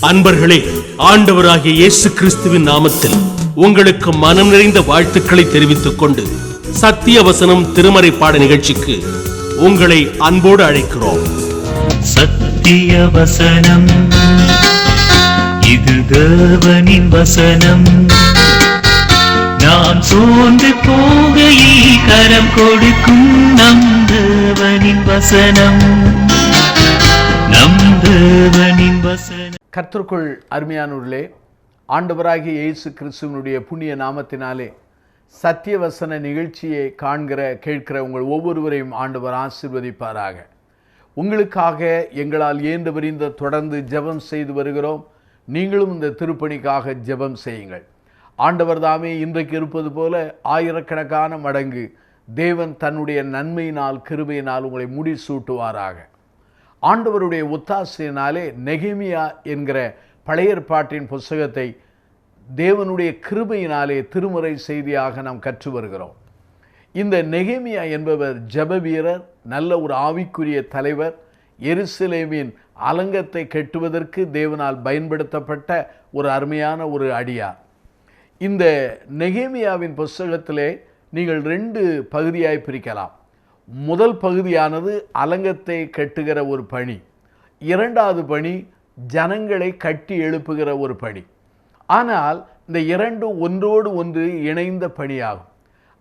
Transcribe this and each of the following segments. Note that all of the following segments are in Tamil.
அன்பர்களே, ஆண்டவராகிய இயேசு கிறிஸ்துவின் நாமத்தில் உங்களுக்கு மனம் நிறைந்த வாழ்த்துக்களை தெரிவித்துக் கொண்டு சத்திய வசனம் திருமறை பாட நிகழ்ச்சிக்கு உங்களை அன்போடு அழைக்கிறோம். சத்திய வசனம், இது தேவனின் வசனம். நாம் சோர்ந்து போகையில் கரம் கொடுக்கும் நம் தேவனின் வசனம், நம் தேவனின் வசனம். கர்த்தருக்குள் அருமையானவர்களே, ஆண்டவராகிய இயேசு கிறிஸ்துவினுடைய புண்ணிய நாமத்தினாலே சத்தியவசன நிகழ்ச்சியை காண்கிற கேட்கிற உங்கள் ஒவ்வொருவரையும் ஆண்டவர் ஆசீர்வதிப்பாராக. உங்களுக்காக எங்களால் இயன்று வரிந்த தொடர்ந்து ஜெபம் செய்து வருகிறோம். நீங்களும் இந்த திருப்பணிக்காக ஜெபம் செய்யுங்கள். ஆண்டவர் தாமே இன்றைக்கு இருப்பது போல ஆயிரக்கணக்கான மடங்கு தேவன் தன்னுடைய நன்மையினால் கிருபையினால் உங்களை முடிசூட்டுவாராக. ஆண்டவருடைய ஒத்தாசையினாலே நெகேமியா என்கிற பழைய ஏற்பாட்டின் புத்தகத்தை தேவனுடைய கிருபையினாலே திருமுறை செய்தியாக நாம் கற்று வருகிறோம். இந்த நெகேமியா என்பவர் ஜெப வீரர், நல்ல ஒரு ஆவிக்குரிய தலைவர், எருசலேமின் அலங்கத்தை கட்டுவதற்கு தேவனால் பயன்படுத்தப்பட்ட ஒரு அருமையான ஒரு அடியார். இந்த நெகேமியாவின் புத்தகத்திலே நீங்கள் 2 பகுதியாய் பிரிக்கலாம். முதல் பகுதியானது அலங்கத்தை கட்டுகிற ஒரு பணி, இரண்டாவது பணி ஜனங்களை கட்டி எழுப்புகிற ஒரு பணி. ஆனால் இந்த இரண்டும் ஒன்றோடு ஒன்று இணைந்த பணியாகும்.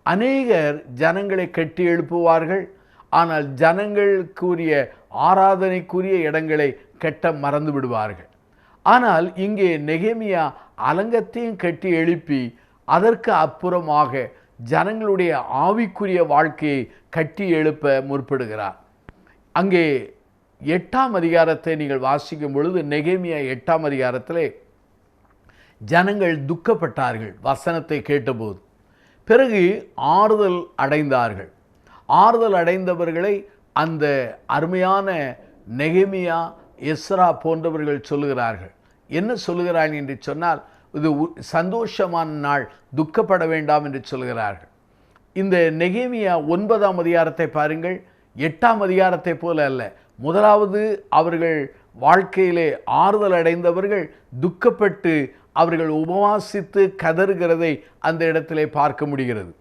அநேகர் ஜனங்களை கட்டி எழுப்புவார்கள், ஆனால் ஜனங்களுக்குரிய ஆராதனைக்குரிய இடங்களை கட்ட மறந்து விடுவார்கள். ஆனால் இங்கே நெகேமியா அலங்கத்தையும் கட்டி எழுப்பி அதற்கு அப்புறமாக ஜனங்களுடைய ஆவிக்குரிய வாழ்க்கையை கட்டி எழுப்ப முற்படுகிறார். அங்கே 8ஆம் அதிகாரத்தை நீங்கள் வாசிக்கும் பொழுது, நெகேமியா 8ஆம் அதிகாரத்திலே ஜனங்கள் துக்கப்பட்டார்கள் வசனத்தை கேட்டபோது. பிறகு ஆறுதல் அடைந்தார்கள். ஆறுதல் அடைந்தவர்களை அந்த அருமையான நெகேமியா, எஸ்ரா போன்றவர்கள் சொல்லுகிறார்கள். என்ன சொல்லுகிறார்கள் என்று சொன்னால், இது சந்தோஷமான நாள், துக்கப்பட வேண்டாம் என்று சொல்கிறார்கள். இந்த நெகேமியா 9ஆம் அதிகாரத்தை பாருங்கள். 8ஆம் அதிகாரத்தை போல அல்ல. முதலாவது அவர்கள் வாழ்க்கையிலே ஆறுதல் அடைந்தவர்கள் துக்கப்பட்டு அவர்கள் உபவாசித்து கதறுகிறதை அந்த இடத்திலே பார்க்க முடிகிறது.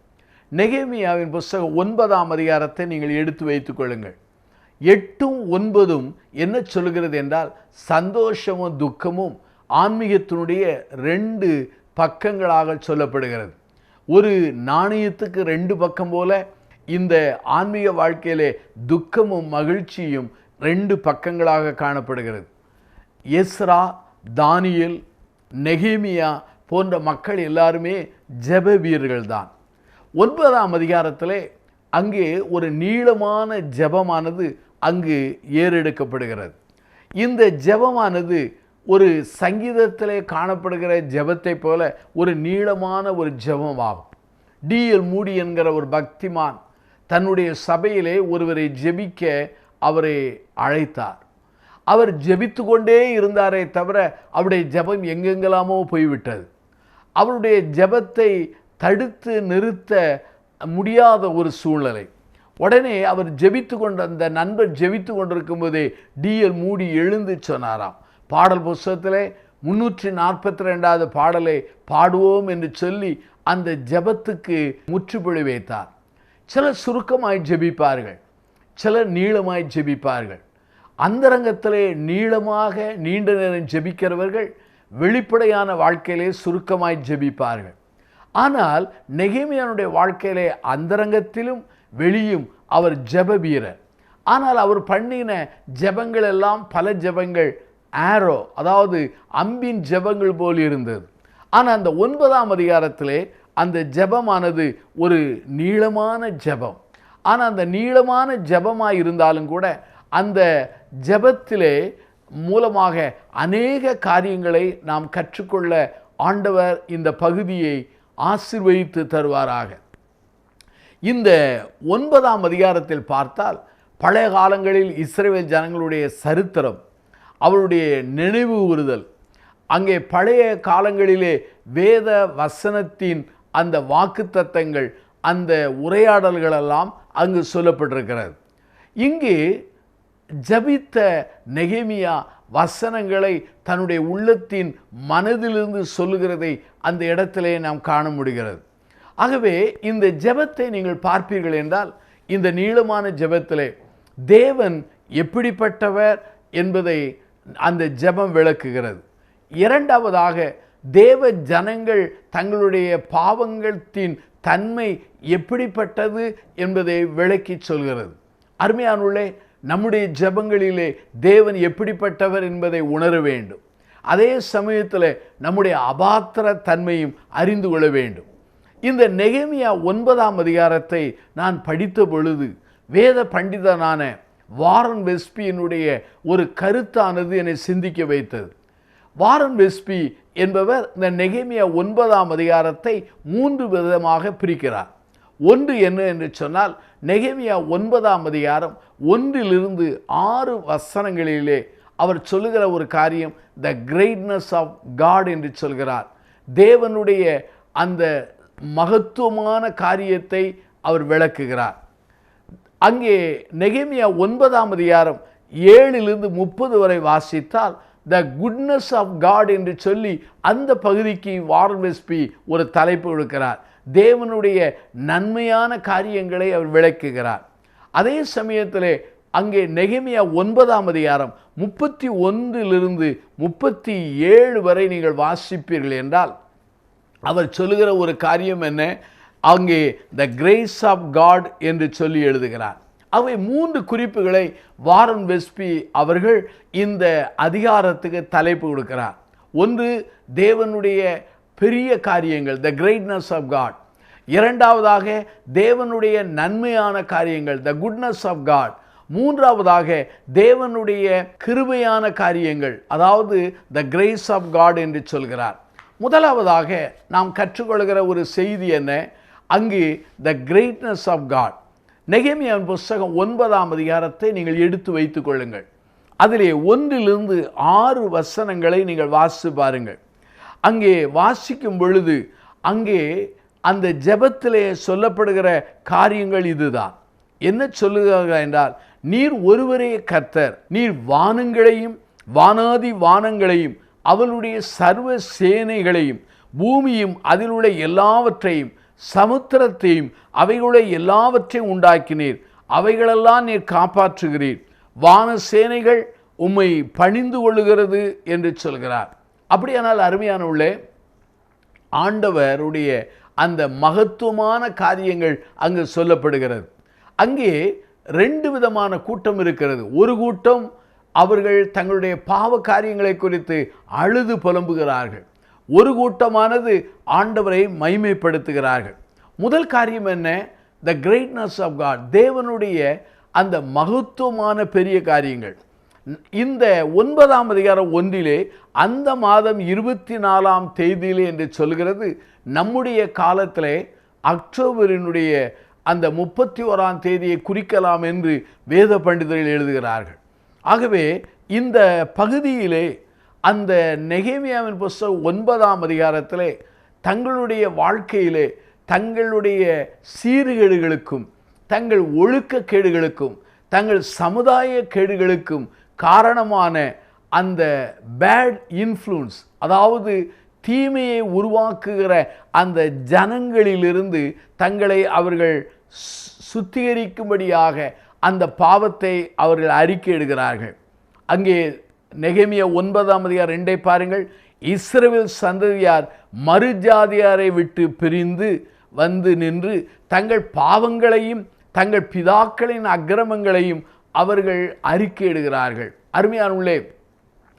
நெகேமியாவின் புத்தகம் 9ஆம் அதிகாரத்தை நீங்கள் எடுத்து வைத்துக் கொள்ளுங்கள். 8ம் 9ம் என்ன சொல்கிறது என்றால், சந்தோஷமும் துக்கமும் ஆன்மீகத்தினுடைய 2 பக்கங்களாக சொல்லப்படுகிறது. ஒரு நாணயத்துக்கு 2 பக்கம் போல இந்த ஆன்மீக வாழ்க்கையிலே துக்கமும் மகிழ்ச்சியும் 2 பக்கங்களாக காணப்படுகிறது. எஸ்ரா, தானியேல், நெகேமியா போன்ற மக்கள் எல்லாருமே ஜெப வீரர்கள் தான். 9ஆம் அதிகாரத்திலே அங்கே ஒரு நீளமான ஜெபமானது அங்கு ஏறெடுக்கப்படுகிறது. இந்த ஜெபமானது ஒரு சங்கீதத்திலே காணப்படுகிற ஜெபத்தை போல ஒரு நீளமான ஒரு ஜெபமாகும். D.L. மூடி என்கிற ஒரு பக்திமான் தன்னுடைய சபையிலே ஒருவரை ஜெபிக்க அவரை அழைத்தார். அவர் ஜெபித்து கொண்டே இருந்தாரே தவிர அவருடைய ஜெபம் எங்கெங்கெல்லாமோ போய்விட்டது. அவருடைய ஜெபத்தை தடுத்து நிறுத்த முடியாத ஒரு சூழ்நிலை. உடனே அவர் ஜெபித்து கொண்ட அந்த நண்பர் ஜெபித்து கொண்டிருக்கும் போதே D.L. மூடி எழுந்து சொன்னாராம், பாடல் புத்தகத்திலே 342வது பாடலை பாடுவோம் என்று சொல்லி அந்த ஜெபத்துக்கு முற்றுப்புள்ளி வைத்தார். சிலர் சுருக்கமாய் ஜெபிப்பார்கள், சிலர் நீளமாய் ஜெபிப்பார்கள். அந்தரங்கத்திலே நீளமாக நீண்ட நேரம் ஜெபிக்கிறவர்கள் வெளிப்படையான வாழ்க்கையிலே சுருக்கமாய் ஜெபிப்பார்கள். ஆனால் நெகேமியானுடைய வாழ்க்கையிலே அந்தரங்கத்திலும் வெளியும் அவர் ஜெப வீரர். ஆனால் அவர் பண்ணின ஜெபங்கள் எல்லாம் பல ஜெபங்கள் ஆரோ, அதாவது அம்பின் ஜெபங்கள் போல் இருந்தது. ஆனால் அந்த 9ஆம் அதிகாரத்திலே அந்த ஜெபமானது ஒரு நீளமான ஜெபம். ஆனால் அந்த நீளமான ஜெபமாக இருந்தாலும் கூட அந்த ஜெபத்திலே மூலமாக அநேக காரியங்களை நாம் கற்றுக்கொள்ள ஆண்டவர் இந்த பகுதியை ஆசீர்வதித்து தருவாராக. இந்த 9ஆம் அதிகாரத்தில் பார்த்தால் பழைய காலங்களில் இஸ்ரவேல் ஜனங்களுடைய சரித்திரம், அவருடைய நினைவு கூறுதல், அங்கே பழைய காலங்களிலே வேத வசனத்தின் அந்த ஜபித்த நெகேமியா வசனங்களை தன்னுடைய உள்ளத்தின் மனதிலிருந்து சொல்லுகிறதை அந்த இடத்திலே நாம் காண முடிகிறது. ஆகவே இந்த ஜெபத்தை நீங்கள் பார்ப்பீர்கள் என்றால், இந்த நீளமான ஜெபத்திலே தேவன் எப்படிப்பட்டவர் என்பதை அந்த ஜெபம் விளக்குகிறது. இரண்டாவதாக, தேவ ஜனங்கள் தங்களுடைய பாவங்களின் தன்மை எப்படிப்பட்டது என்பதை விளக்கி சொல்கிறது. அருமையானவர்களே, நம்முடைய ஜெபங்களிலே தேவன் எப்படிப்பட்டவர் என்பதை உணர வேண்டும். அதே சமயத்தில் நம்முடைய அபாத்திர தன்மையும் அறிந்து கொள்ள வேண்டும். இந்த நெகேமியா 9ஆம் அதிகாரத்தை நான் படித்த பொழுது வேத பண்டிதனான வாரன் வெஸ்பியினுடைய ஒரு கருத்தானது என்னை சிந்திக்க வைத்தது. வாரன் வெஸ்பி என்பவர் இந்த நெகேமியா 9ஆம் அதிகாரத்தை 3 விதமாக பிரிக்கிறார். ஒன்று என்ன என்று சொன்னால், நெகேமியா 9ஆம் அதிகாரம் 1 to 6 வசனங்களிலே அவர் சொல்லுகிற ஒரு காரியம் த கிரேட்னஸ் ஆஃப் காட் என்று சொல்கிறார். தேவனுடைய அந்த மகத்துவமான காரியத்தை அவர் விளக்குகிறார். அங்கே நெகேமியா 9ஆம் அதிகாரம் 7 to 30 வரை வாசித்தால் த குட்னஸ் ஆஃப் காட் என்று சொல்லி அந்த பகுதிக்கு வாரன் வெஸ்பி ஒரு தலைப்பு கொடுக்கிறார். தேவனுடைய நன்மையான காரியங்களை அவர் விளக்குகிறார். அதே சமயத்திலே அங்கே நெகேமியா 9ஆம் அதிகாரம் 31 to 37 வரை நீங்கள் வாசிப்பீர்கள் என்றால் அவர் சொல்லுகிற ஒரு காரியம் என்ன? அங்கே த கிரேஸ் ஆஃப் காட் என்று சொல்லி எழுதுகிறார். அவை 3 குறிப்புகளை வாரன் வெஸ்பி அவர்கள் இந்த அதிகாரத்துக்கு தலைப்பு கொடுக்கிறார். ஒன்று, தேவனுடைய பெரிய காரியங்கள், த கிரேட்னஸ் ஆஃப் காட். இரண்டாவதாக, தேவனுடைய நன்மையான காரியங்கள், த குட்னஸ் ஆஃப் காட். மூன்றாவதாக, தேவனுடைய கிருபையான காரியங்கள், அதாவது த கிரேஸ் ஆஃப் காட் என்று சொல்கிறார். முதலாவதாக நாம் கற்றுக்கொள்கிற ஒரு செய்தி என்ன? அங்கே த கிரேட்னஸ் ஆஃப் காட். நெகேமியாவின் புஸ்தகம் 9ஆம் அதிகாரத்தை நீங்கள் எடுத்து வைத்துக் கொள்ளுங்கள். அதிலே 1 to 6 வசனங்களை நீங்கள் வாசித்து பாருங்கள். அங்கே வாசிக்கும் பொழுது அங்கே அந்த ஜெபத்திலே சொல்லப்படுகிற காரியங்கள் இதுதான். என்ன சொல்லுகிறார்கள் என்றால், நீர் ஒருவரே கர்த்தர், நீர் வானங்களையும் வானாதி வானங்களையும் அவளுடைய சர்வ சேனைகளையும் பூமியும் அதில் உள்ள எல்லாவற்றையும் சமுத்திரத்தையும் அவைகளுடைய எல்லாவற்றையும் உண்டாக்கினீர். அவைகளெல்லாம் நீர் காப்பாற்றுகிறீர். வான சேனைகள் உம்மை பணிந்து கொள்ளுகிறது என்று சொல்கிறார். அப்படியானால் அருமையானவர்களே, ஆண்டவருடைய அந்த மகத்துவமான காரியங்கள் அங்கு சொல்லப்படுகிறது. அங்கே 2 விதமான கூட்டம் இருக்கிறது. ஒரு கூட்டம் அவர்கள் தங்களுடைய பாவ காரியங்களை குறித்து அழுது புலம்புகிறார்கள். ஒரு கூட்டமானது ஆண்டவரை மகிமைப்படுத்துகிறார்கள். முதல் காரியம் என்ன? த கிரேட்னஸ் ஆஃப் காட், தேவனுடைய அந்த மகத்துவமான பெரிய காரியங்கள். இந்த 9ஆம் அதிகாரம் 1 அந்த மாதம் 24ஆம் தேதியிலே என்று சொல்கிறது. நம்முடைய காலத்திலே அக்டோபரினுடைய அந்த 31ஆம் தேதியை குறிக்கலாம் என்று வேத பண்டிதர்கள் எழுதுகிறார்கள். ஆகவே இந்த பகுதியிலே அந்த நெகேமியாவின் புஸ்தகம் 9ஆம் அதிகாரத்திலே தங்களுடைய வாழ்க்கையிலே தங்களுடைய சீர்கேடுகளுக்கும் தங்கள் ஒழுக்கக்கேடுகளுக்கும் தங்கள் சமுதாய கேடுகளுக்கும் காரணமான அந்த பேட் இன்ஃப்ளூன்ஸ், அதாவது தீமையை உருவாக்குகிற அந்த ஜனங்களிலிருந்து தங்களை அவர்கள் சுத்திகரிக்கும்படியாக அந்த பாவத்தை அவர்கள் அறிக்கையிடுகிறார்கள். அங்கே நெகேமியா 9ஆம் அதிகாரம் 2 பாருங்கள். இஸ்ரவேல் சந்ததியார் மறுஜாதியாரை விட்டு பிரிந்து வந்து நின்று தங்கள் பாவங்களையும் தங்கள் பிதாக்களின் அக்கிரமங்களையும் அவர்கள் அறிக்கையிடுகிறார்கள். அருமையானவர்களே,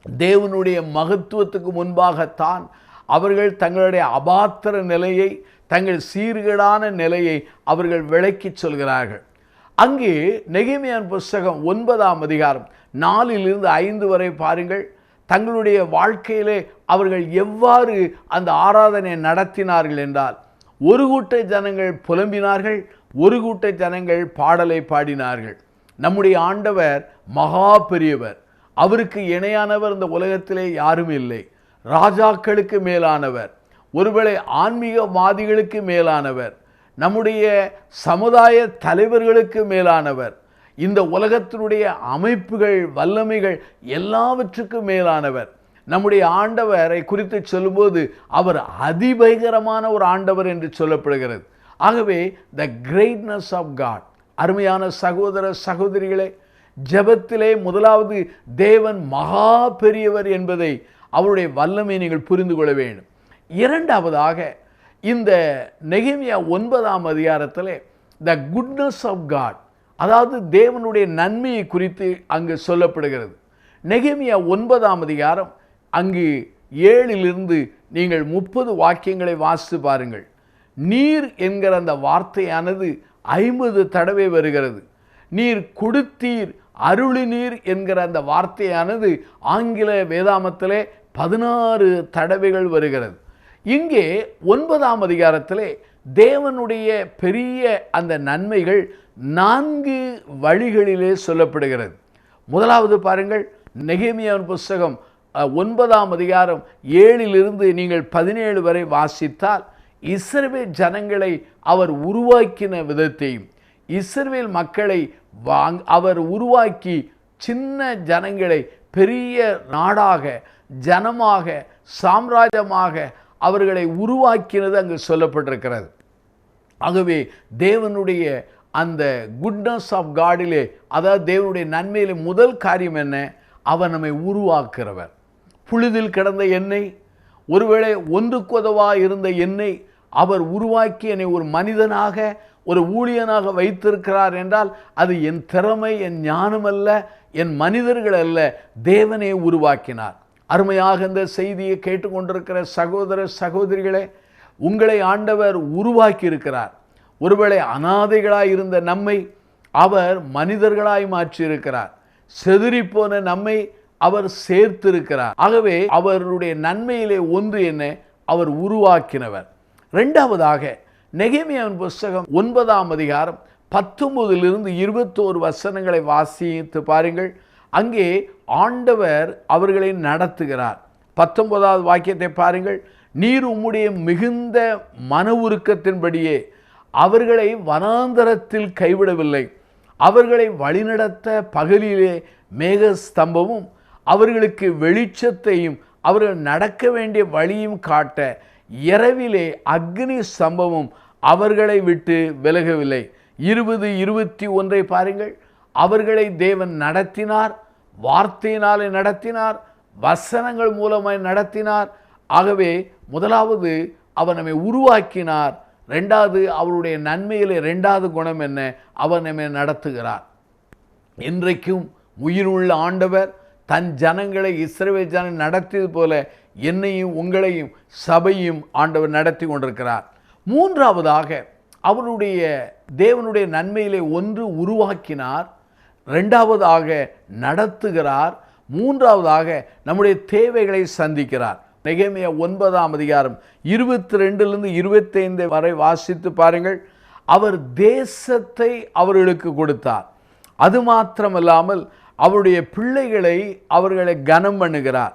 தேவனுடைய மகத்துவத்துக்கு முன்பாகத்தான் அவர்கள் தங்களுடைய அபாத்திர நிலையை, தங்கள் சீர்கேடான நிலையை அவர்கள் விளக்கி சொல்கிறார்கள். அங்கே நெகேமியாவின் புஸ்தகம் 9ஆம் அதிகாரம் 4 to 5 வரை பாருங்கள். தங்களுடைய வாழ்க்கையிலே அவர்கள் எவ்வாறு அந்த ஆராதனை நடத்தினார்கள் என்றால், ஒரு கூட்ட ஜனங்கள் புலம்பினார்கள், ஒரு கூட்ட ஜனங்கள் பாடலை பாடினார்கள். நம்முடைய ஆண்டவர் மகா பெரியவர், அவருக்கு இணையானவர் இந்த உலகத்திலே யாரும் இல்லை. ராஜாக்களுக்கு மேலானவர், ஒருவேளை ஆன்மீகவாதிகளுக்கு மேலானவர், நம்முடைய சமுதாய தலைவர்களுக்கு மேலானவர், இந்த உலகத்தினுடைய அமைப்புகள், வல்லமைகள் எல்லாவற்றுக்கும் மேலானவர். நம்முடைய ஆண்டவரை குறித்து சொல்லும்போது அவர் அதிபயங்கரமான ஒரு ஆண்டவர் என்று சொல்லப்படுகிறது. ஆகவே த கிரேட்னஸ் ஆஃப் காட். அருமையான சகோதர சகோதரிகளே, ஜெபத்திலே முதலாவது தேவன் மகா பெரியவர் என்பதை, அவருடைய வல்லமை நீங்கள் புரிந்து கொள்ள வேண்டும். இரண்டாவதாக இந்த நெகேமியா 9ஆம் அதிகாரத்திலே த குட்னஸ் ஆஃப் காட், அதாவது தேவனுடைய நன்மையை குறித்து அங்கு சொல்லப்படுகிறது. நெகேமியா 9ஆம் அதிகாரம் அங்கு 7லிருந்து நீங்கள் 30 வாக்கியங்களை வாசித்து பாருங்கள். நீர் என்கிற அந்த வார்த்தையானது 50 தடவை வருகிறது. நீர் கொடுத்தீர், அருளினீர் என்கிற அந்த வார்த்தையானது ஆங்கில வேதாமத்திலே 16 தடவைகள் வருகிறது. இங்கே 9ஆம் அதிகாரத்திலே தேவனுடைய பெரிய அந்த நன்மைகள் 4 வழிகளிலே சொல்லப்படுகிறது. முதலாவது பாருங்கள், நெகேமியாவின் புஸ்தகம் 9ஆம் அதிகாரம் 7லிருந்து நீங்கள் 17 வரை வாசித்தால் இஸ்ரவேல் ஜனங்களை அவர் உருவாக்கின விதத்தையும், இஸ்ரவேல் மக்களை அவர் உருவாக்கி சின்ன ஜனங்களை பெரிய நாடாக, ஜனமாக, சாம்ராஜ்யமாக அவர்களை உருவாக்கினது அங்கு சொல்லப்பட்டிருக்கிறது. ஆகவே தேவனுடைய அந்த குட்னஸ் ஆஃப் காடிலே, அதாவது தேவனுடைய நன்மையிலே முதல் காரியம் என்ன? அவர் நம்மை உருவாக்குறவர். புழுதில் கிடந்த என்னை, ஒருவேளை ஒன்றுக்கு உதவா இருந்த என்னை அவர் உருவாக்கி என்னை ஒரு மனிதனாக, ஒரு ஊழியனாக வைத்திருக்கிறார் என்றால் அது என் திறமை, என் ஞானம் அல்ல, என் மனிதர்கள் அல்ல, தேவனே உருவாக்கினார். அருமையாக இந்த செய்தியை கேட்டுக்கொண்டிருக்கிற சகோதர சகோதரிகளே, உங்களை ஆண்டவர் உருவாக்கி இருக்கிறார். ஒருவேளை அனாதைகளாய் இருந்த நம்மை அவர் மனிதர்களாய் மாற்றியிருக்கிறார். செதறிப்போன நம்மை அவர் சேர்த்திருக்கிறார். ஆகவே அவருடைய நன்மையிலே ஒன்று என்ன? அவர் உருவாக்கினவர். இரண்டாவதாக நெகேமியாவின் புஸ்தகம் 9ஆம் அதிகாரம் 19லிருந்து 21 வசனங்களை வாசித்து பாருங்கள். அங்கே ஆண்டவர் அவர்களை நடத்துகிறார். 19வது வாக்கியத்தை பாருங்கள். நீர் உம்முடைய மிகுந்த மன உருக்கத்தின்படியே அவர்களை வனாந்தரத்தில் கைவிடவில்லை. அவர்களை வழிநடத்த பகலிலே மேக ஸ்தம்பமும் அவர்களுக்கு வெளிச்சத்தையும் அவர்கள் நடக்க வேண்டிய வழியும் காட்ட இரவிலே அக்னி ஸ்தம்பமும் அவர்களை விட்டு விலகவில்லை. 20-21 பாருங்கள். அவர்களை தேவன் நடத்தினார், வார்த்தையினாலே நடத்தினார், வசனங்கள் மூலமாய் நடத்தினார். ஆகவே முதலாவது அவர் நம்மை உருவாக்கினார். ரெண்டாவது அவருடைய நன்மையிலே ரெண்டாவது குணம் என்ன? அவர் நம்மை நடத்துகிறார். இன்றைக்கும் உயிருள்ள ஆண்டவர் தன் ஜனங்களை, இஸ்ரவேல் ஜனங்களை நடத்தியது போல என்னையும் உங்களையும் சபையும் ஆண்டவர் நடத்தி கொண்டிருக்கிறார். மூன்றாவதாக அவருடைய தேவனுடைய நன்மையிலே ஒன்று உருவாக்கினார், இரண்டாவதாக நடத்துகிறார், மூன்றாவதாக நம்முடைய தேவைகளை சந்திக்கிறார். நெகேமியா 9ஆம் அதிகாரம் 22லிருந்து 25 வரை வாசித்து பாருங்கள். அவர் தேசத்தை அவர்களுக்கு கொடுத்தார். அது மாத்திரமல்லாமல் அவருடைய பிள்ளைகளை அவர்களை கனம் பண்ணுகிறார்.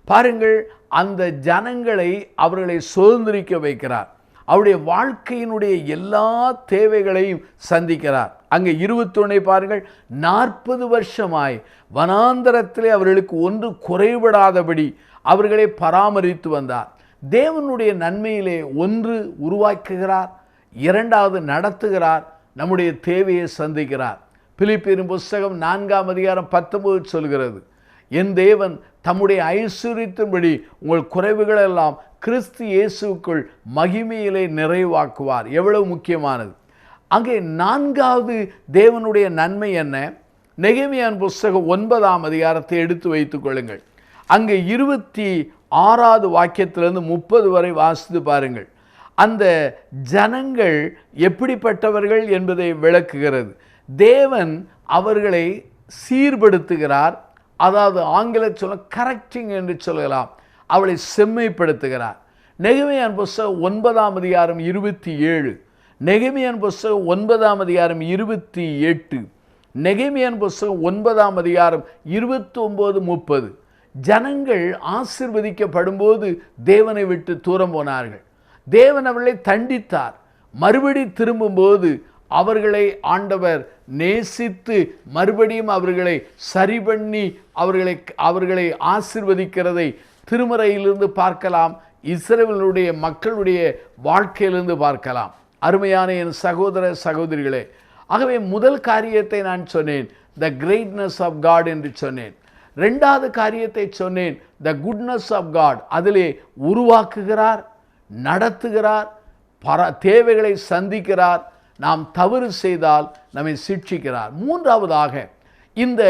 பாருங்கள், அந்த ஜனங்களை அவர்களை சுதந்திரிக்க வைக்கிறார். அவருடைய வாழ்க்கையினுடைய எல்லா தேவைகளையும் சந்திக்கிறார். அங்கே 21 பாருங்கள். 40 வருஷமாய் வனாந்தரத்திலே அவர்களுக்கு ஒன்று குறைபடாதபடி அவர்களை பராமரித்து வந்தார். தேவனுடைய நன்மையிலே ஒன்று உருவாக்குகிறார், இரண்டாவது நடத்துகிறார், நம்முடைய தேவையை சந்திக்கிறார். பிலிப்பியரின் புஸ்தகம் 4ஆம் அதிகாரம் 19 சொல்கிறது, என் தேவன் தம்முடைய ஐஸ்வரியத்தின்படி உங்கள் குறைவுகளெல்லாம் கிறிஸ்து இயேசுக்குள் மகிமையிலே நிறைவாக்குவார். எவ்வளவு முக்கியமானது! அங்கே நான்காவது தேவனுடைய நன்மை என்ன? நெகேமியாவின் புஸ்தகம் 9ஆம் அதிகாரத்தை எடுத்து வைத்துக் கொள்ளுங்கள். அங்கே 26வது வாக்கியத்திலிருந்து 30 வரை வாசித்து பாருங்கள். அந்த ஜனங்கள் எப்படிப்பட்டவர்கள் என்பதை விளக்குகிறது. தேவன் அவர்களை சீர்படுத்துகிறார். அதாவது ஆங்கில சொல்ல கரெக்டிங் என்று சொல்லலாம். அவளை செம்மைப்படுத்துகிறார். நெகேமியாவின் புஸ்தகம் 9ஆம் அதிகாரம் 27, நெகேமியாவின் புஸ்தகம் 9ஆம் அதிகாரம் 28, நெகேமியாவின் புஸ்தகம் 9ஆம் அதிகாரம் 29-30. ஜனங்கள் ஆசீர்வதிக்கப்படும் போது தேவனை விட்டு தூரம் போனார்கள். தேவன் அவர்களை தண்டித்தார். மறுபடி திரும்பும்போது அவர்களை ஆண்டவர் நேசித்து மறுபடியும் அவர்களை சரி பண்ணி அவர்களை ஆசீர்வதிக்கிறதை திருமறையிலிருந்து பார்க்கலாம், இஸ்ரவேலுடைய மக்களுடைய வாழ்க்கையிலிருந்து பார்க்கலாம். அருமையான என் சகோதர சகோதரிகளே, ஆகவே முதல் காரியத்தை நான் சொன்னேன், த கிரேட்னஸ் ஆஃப் காட் என்று சொன்னேன். ரெண்டாவது காரியத்தை சொன்னேன், த குட்னஸ் ஆஃப் காட். அதிலே உருவாக்குகிறார், நடத்துகிறார், தேவைகளை சந்திக்கிறார், நாம் தவறு செய்தால் நம்மை சிட்சிக்கிறார். மூன்றாவதாக இந்த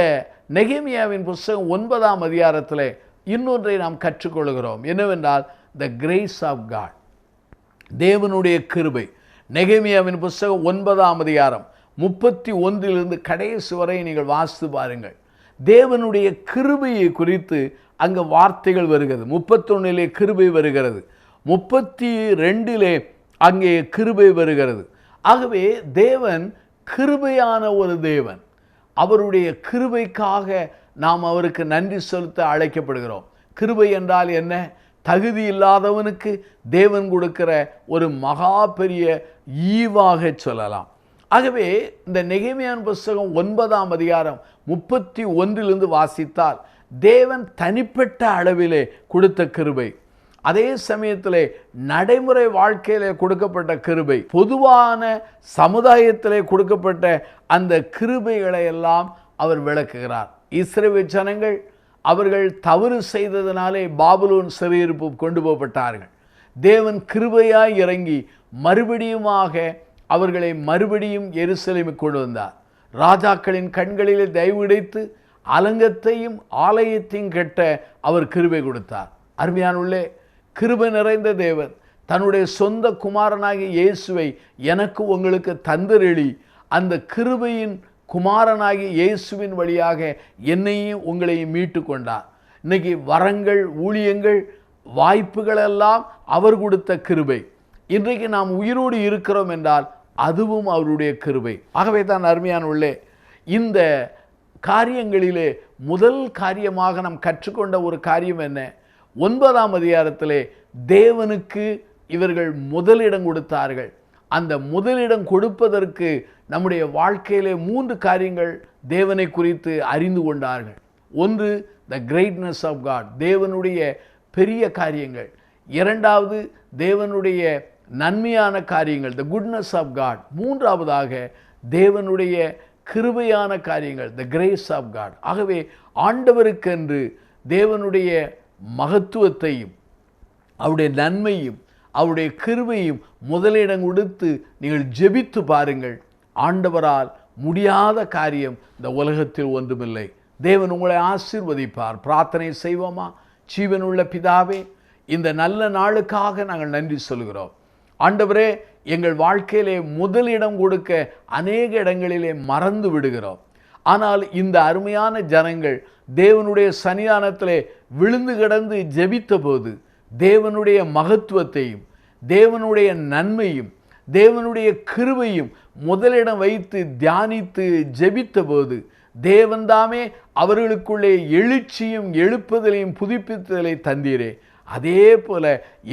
நெகேமியாவின் புத்தகம் 9ஆம் அதிகாரத்தில் இன்னொன்றை நாம் கற்றுக்கொள்கிறோம். என்னவென்றால் த கிரேஸ் ஆஃப் காட், தேவனுடைய கிருபை. நெகேமியாவின் புத்தகம் 9ஆம் அதிகாரம் 31 கடைசி வரை நீங்கள் வாசித்து பாருங்கள். தேவனுடைய கிருபையை குறித்து அங்கே வார்த்தைகள் வருகிறது. 31 கிருபை வருகிறது, 32 அங்கே கிருபை வருகிறது. ஆகவே தேவன் கிருபையான ஒரு தேவன். அவருடைய கிருபைக்காக நாம் அவருக்கு நன்றி செலுத்த அழைக்கப்படுகிறோம். கிருபை என்றால் என்ன? தகுதி இல்லாதவனுக்கு தேவன் கொடுக்கிற ஒரு மகா பெரிய ஈவாக சொல்லலாம். ஆகவே இந்த நெகேமியாவின் புத்தகம் 9ஆம் அதிகாரம் 31 வாசித்தால் தேவன் தனிப்பட்ட அளவிலே கொடுத்த கிருபை, அதே சமயத்திலே நடைமுறை வாழ்க்கையிலே கொடுக்கப்பட்ட கிருபை, பொதுவான சமுதாயத்திலே கொடுக்கப்பட்ட அந்த கிருபைகளை எல்லாம் அவர் விளக்குகிறார். இஸ்ரவேல் ஜனங்கள் அவர்கள் தவறு செய்ததினாலே பாபிலோன் சிறையிருப்பு கொண்டு போகப்பட்டார்கள். தேவன் கிருபையாய் இறங்கி மறுபடியுமாக அவர்களை மறுபடியும் எருசலேமுக்கு கொண்டு வந்தார். ராஜாக்களின் கண்களிலே தயவுடைத்து அலங்கத்தையும் ஆலயத்தையும் கட்ட அவர் கிருபை கொடுத்தார். அருமையானுள்ளே, கிருபை நிறைந்த தேவன் தன்னுடைய சொந்த குமாரனாகிய இயேசுவை எனக்கு உங்களுக்கு தந்தருளி அந்த கிருபையின் குமாரனாகிய இயேசுவின் வழியாக என்னையும் உங்களையும் மீட்டு கொண்டார். இன்னைக்கு வரங்கள், ஊழியங்கள், வாய்ப்புகள் எல்லாம் அவர் கொடுத்த கிருபை. இன்றைக்கு நாம் உயிரோடு இருக்கிறோம் என்றால் அதுவும் அவருடைய கிருபை. ஆகவே தான் அருமையானுள்ளே, இந்த காரியங்களிலே முதல் காரியமாக நாம் கற்றுக்கொண்ட ஒரு காரியம் என்ன? 9ஆம் அதிகாரத்திலே தேவனுக்கு இவர்கள் முதலிடம் கொடுத்தார்கள். அந்த முதலிடம் கொடுப்பதற்கு நம்முடைய வாழ்க்கையிலே 3 காரியங்கள் தேவனை குறித்து அறிந்து கொண்டார்கள். ஒன்று, த கிரேட்னஸ் ஆஃப் காட், தேவனுடைய பெரிய காரியங்கள். இரண்டாவது, தேவனுடைய நன்மையான காரியங்கள், த குட்னஸ் ஆஃப் காட். மூன்றாவதாக தேவனுடைய கிருபையான காரியங்கள், த கிரேஸ் ஆஃப் காட். ஆகவே ஆண்டவருக்கென்று தேவனுடைய மகத்துவத்தையும் அவருடைய நன்மையும் அவருடைய கிருபையும் முதலிடம் கொடுத்து நீங்கள் ஜெபித்து பாருங்கள். ஆண்டவரால் முடியாத காரியம் இந்த உலகத்தில் ஒன்றுமில்லை. தேவன் உங்களை ஆசீர்வதிப்பார். பிரார்த்தனை செய்வோமா? ஜீவனுள்ள பிதாவே, இந்த நல்ல நாளுக்காக நாங்கள் நன்றி சொல்கிறோம். ஆண்டவரே, எங்கள் வாழ்க்கையிலே முதலிடம் கொடுக்க அநேக இடங்களிலே மறந்து விடுகிறோம். ஆனால் இந்த அருமையான ஜனங்கள் தேவனுடைய சன்னிதானத்திலே விழுந்து கிடந்து ஜெபித்த போது தேவனுடைய மகத்துவத்தையும் தேவனுடைய நன்மையும் தேவனுடைய கிருபையும் முதலிடம் வைத்து தியானித்து ஜெபித்த போது தேவன்தாமே அவர்களுக்குள்ளே எழுச்சியும் எழுப்புதலையும் புதுப்பித்தலை தந்தீரே. அதே போல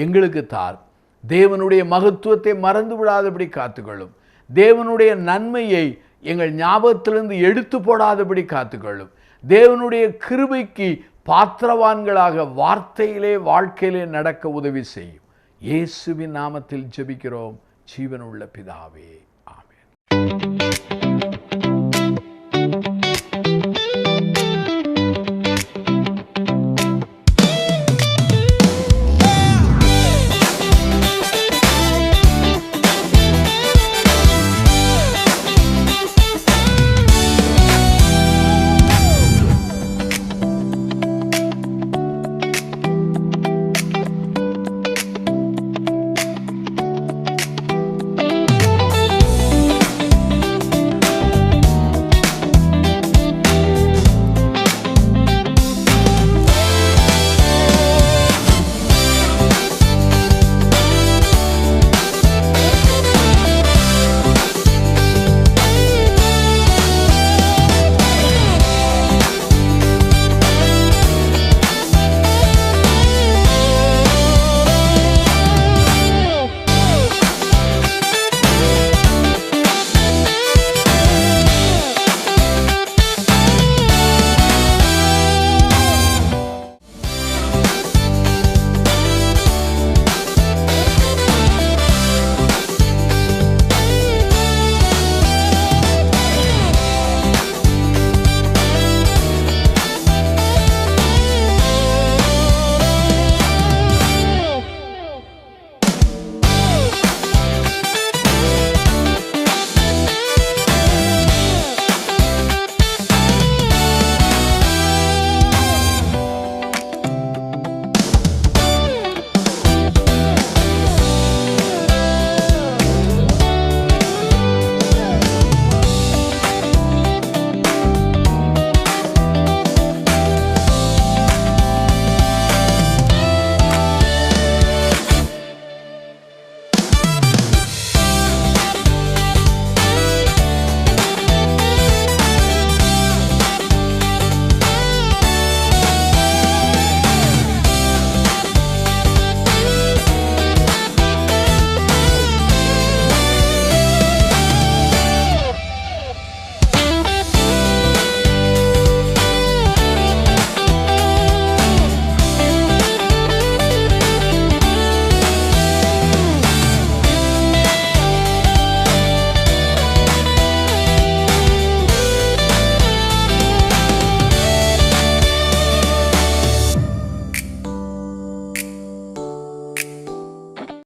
எங்களுக்கு தார். தேவனுடைய மகத்துவத்தை மறந்து விடாதபடி காத்துக்கொள்ளும். தேவனுடைய நன்மையை எங்கள் ஞாபகத்திலிருந்து எடுத்து போடாதபடி காத்துக்கொள்ளும். தேவனுடைய கிருபைக்கு பாத்திரவான்களாக வார்த்தையிலே வாழ்க்கையிலே நடக்க உதவி செய்யும். இயேசுவின் நாமத்தில் ஜெபிக்கிறோம் ஜீவனுள்ள பிதாவே.